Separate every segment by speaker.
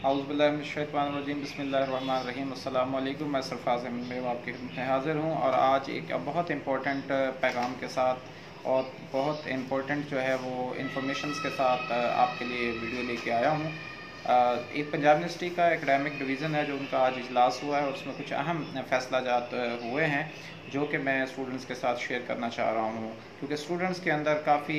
Speaker 1: اعوذ باللہ من الشیطان الرجیم، بسم اللہ الرحمن الرحیم۔ السلام علیکم، میں سرفراز احمد میں آپ کی خدمت میں حاضر ہوں، اور آج ایک بہت امپورٹنٹ پیغام کے ساتھ اور بہت امپورٹنٹ جو ہے وہ انفارمیشنز کے ساتھ آپ کے لیے ویڈیو لے کے آیا ہوں۔ ایک پنجاب یونیورسٹی کا ایکڈیمک ڈویژن ہے جو ان کا آج اجلاس ہوا ہے، اور اس میں کچھ اہم فیصلہ جات ہوئے ہیں جو کہ میں اسٹوڈنٹس کے ساتھ شیئر کرنا چاہ رہا ہوں، کیونکہ اسٹوڈنٹس کے اندر کافی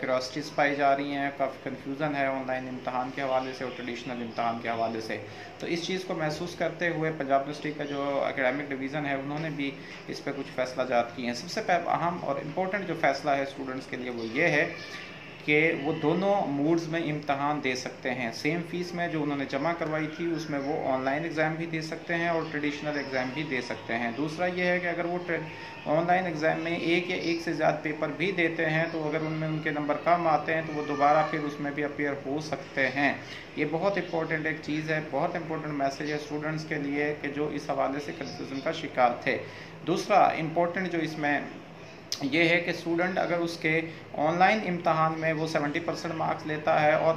Speaker 1: کیوریوسٹیز پائی جا رہی ہیں، کافی کنفیوژن ہے آن لائن امتحان کے حوالے سے اور ٹریڈیشنل امتحان کے حوالے سے۔ تو اس چیز کو محسوس کرتے ہوئے پنجاب یونیورسٹی کا جو ایکڈیمک ڈویژن ہے انہوں نے بھی اس پہ کچھ فیصلہ جات کیے ہیں۔ سب سے اہم اور امپورٹنٹ جو فیصلہ ہے اسٹوڈنٹس کے لیے وہ یہ ہے کہ وہ دونوں موڈز میں امتحان دے سکتے ہیں۔ سیم فیس میں جو انہوں نے جمع کروائی تھی اس میں وہ آن لائن ایگزام بھی دے سکتے ہیں اور ٹریڈیشنل ایگزام بھی دے سکتے ہیں۔ دوسرا یہ ہے کہ اگر وہ آن لائن ایگزام میں ایک یا ایک سے زیادہ پیپر بھی دیتے ہیں تو اگر ان میں ان کے نمبر کم آتے ہیں تو وہ دوبارہ پھر اس میں بھی اپیئر ہو سکتے ہیں۔ یہ بہت امپورٹنٹ ایک چیز ہے، بہت امپورٹنٹ میسیج ہے اسٹوڈنٹس کے لیے کہ جو اس حوالے سے کنفیوژن کا شکار تھے۔ دوسرا امپورٹنٹ جو اس میں یہ ہے کہ اسٹوڈنٹ اگر اس کے آن لائن امتحان میں وہ 70% مارکس لیتا ہے اور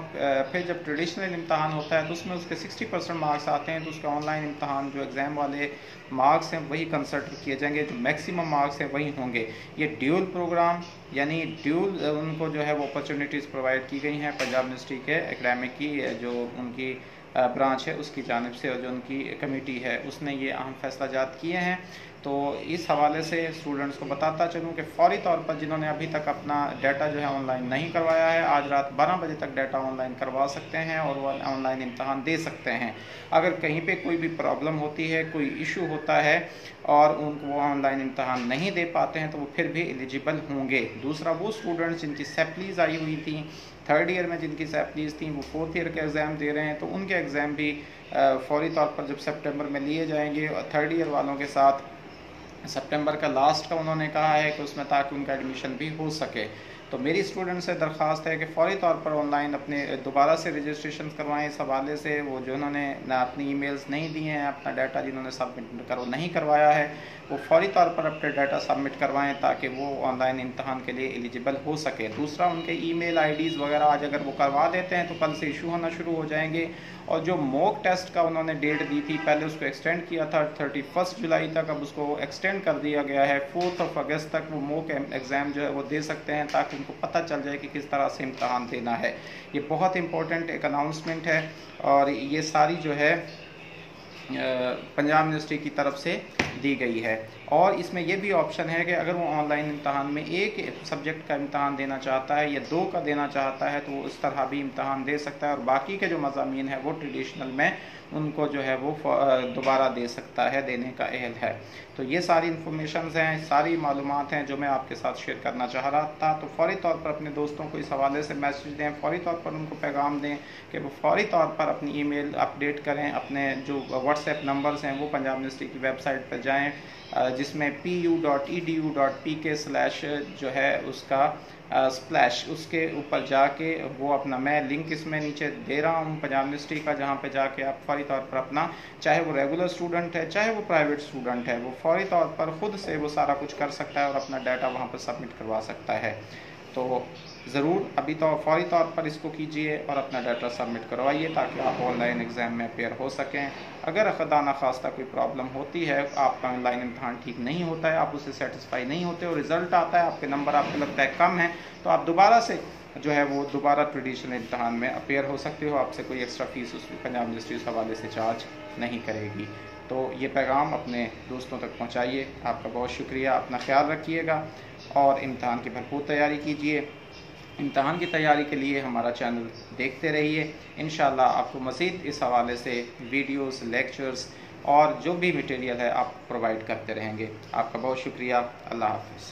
Speaker 1: پھر جب ٹریڈیشنل امتحان ہوتا ہے تو اس میں اس کے 60% مارکس آتے ہیں، تو اس کا آن لائن امتحان جو ایگزام والے مارکس ہیں وہی کنسیڈر کیے جائیں گے، جو میکسیمم مارکس ہیں وہی ہوں گے۔ یہ ڈیول پروگرام یعنی ڈیول ان کو جو ہے وہ اپرچونیٹیز پرووائڈ کی گئی ہیں پنجاب یونیورسٹی کے ایکڈیمک کی جو ان کی برانچ ہے اس کی جانب سے، اور جو ان کی کمیٹی ہے اس نے یہ اہم فیصلہ جات کیے ہیں۔ تو اس حوالے سے اسٹوڈنٹس کو بتاتا چلوں کہ فوری طور پر جنہوں نے ابھی تک اپنا ڈیٹا جو ہے آن لائن نہیں کروایا ہے، آج رات 12 بجے تک ڈیٹا آن لائن کروا سکتے ہیں اور وہ آن لائن امتحان دے سکتے ہیں۔ اگر کہیں پہ کوئی بھی پرابلم ہوتی ہے، کوئی ایشو ہوتا ہے اور ان کو وہ آن لائن امتحان نہیں دے پاتے ہیں تو وہ پھر بھی ایلیجیبل ہوں گے۔ دوسرا وہ اسٹوڈنٹس جن کی سیپلیز آئی ہوئی تھیں، تھرڈ ایئر میں جن کی سیپلیز تھیں وہ فورتھ ایئر کے ایگزام دے رہے ہیں، تو ان کے ایگزام بھی فوری طور پر جب سپٹمبر میں لیے جائیں گے، اور تھرڈ ایئر والوں کے ساتھ سپٹمبر کا لاسٹ کا انہوں نے کہا ہے کہ اس میں تاکہ ان کا ایڈمیشن بھی ہو سکے۔ تو میری اسٹوڈنٹ سے درخواست ہے کہ فوری طور پر آن لائن اپنے دوبارہ سے رجسٹریشن کروائیں۔ اس حوالے سے وہ جنہوں نے اپنی ای میلز نہیں دی ہیں، اپنا ڈیٹا جنہوں نے سبمٹ نہیں کروایا ہے، وہ فوری طور پر اپنے ڈیٹا سبمٹ کروائیں تاکہ وہ آن لائن امتحان کے لیے ایلیجیبل ہو سکے۔ دوسرا ان کے ای میل آئی ڈیز وغیرہ آج اگر وہ کروا دیتے ہیں تو کل سے ایشو ہونا شروع ہو جائیں گے، اور جو موک ٹیسٹ کا انہوں نے ڈیٹ دی تھی، پہلے اس کو ایکسٹینڈ کیا تھا 31 جولائی تک، اب اس کو ایکسٹینڈ کر دیا گیا ہے 4 اگست تک وہ موک ایگزام جو ہے وہ دے سکتے ہیں تاکہ ان کو پتہ چل جائے کہ کس طرح سے امتحان دینا ہے۔ یہ بہت امپورٹنٹ ایک اناؤنسمنٹ ہے، اور یہ ساری جو ہے پنجاب یونیورسٹی کی طرف سے دی گئی ہے۔ اور اس میں یہ بھی آپشن ہے کہ اگر وہ آن لائن امتحان میں ایک سبجیکٹ کا امتحان دینا چاہتا ہے یا 2 کا دینا چاہتا ہے تو وہ اس طرح بھی امتحان دے سکتا ہے، اور باقی کے جو مضامین ہیں وہ ٹریڈیشنل میں ان کو جو ہے وہ دوبارہ دے سکتا ہے، دینے کا اہل ہے۔ تو یہ ساری انفارمیشنز ہیں، ساری معلومات ہیں جو میں آپ کے ساتھ شیئر کرنا چاہ رہا تھا۔ تو فوری طور پر اپنے دوستوں کو اس حوالے سے میسیج دیں، فوری طور پر ان کو پیغام دیں کہ وہ فوری طور پر اپنی ای میل اپڈیٹ کریں، اپنے جو واٹس ایپ نمبرز ہیں وہ پنجاب یونیورسٹی کی ویب سائٹ پر جائیں، جس میں pu.edu.pk/ جو ہے اس کا سپلیش، اس کے اوپر جا کے وہ اپنا، میں لنک اس میں نیچے دے رہا ہوں پنجاب یونیورسٹی کا، جہاں پہ جا کے آپ فوری طور پر اپنا، چاہے وہ ریگولر اسٹوڈنٹ ہے چاہے وہ پرائیویٹ اسٹوڈنٹ ہے، وہ فوری طور پر خود سے وہ سارا کچھ کر سکتا ہے اور اپنا ڈیٹا وہاں پر سبمٹ کروا سکتا ہے۔ تو ضرور ابھی تو فوری طور پر اس کو کیجئے اور اپنا ڈیٹا سبمٹ کروائیے تاکہ آپ آن لائن ایگزام میں اپیئر ہو سکیں۔ اگر خدا نخواستہ کوئی پرابلم ہوتی ہے، آپ کا آن لائن امتحان ٹھیک نہیں ہوتا ہے، آپ اسے سیٹسفائی نہیں ہوتے اور رزلٹ آتا ہے آپ کے نمبر آپ کو لگتا ہے کم ہے، تو آپ دوبارہ سے جو ہے وہ دوبارہ ٹریڈیشنل امتحان میں اپیئر ہو سکتے ہو۔ آپ سے کوئی ایکسٹرا فیس اس پنجاب یونیورسٹی اس حوالے سے چارج نہیں کرے گی۔ تو یہ پیغام اپنے دوستوں تک پہنچائیے۔ آپ کا بہت شکریہ، اپنا خیال رکھیے گا اور امتحان کی بھرپور تیاری کیجیے۔ امتحان کی تیاری کے لیے ہمارا چینل دیکھتے رہیے، انشاءاللہ آپ کو مزید اس حوالے سے ویڈیوز، لیکچرز اور جو بھی مٹیریل ہے آپ پرووائڈ کرتے رہیں گے۔ آپ کا بہت شکریہ، اللہ حافظ۔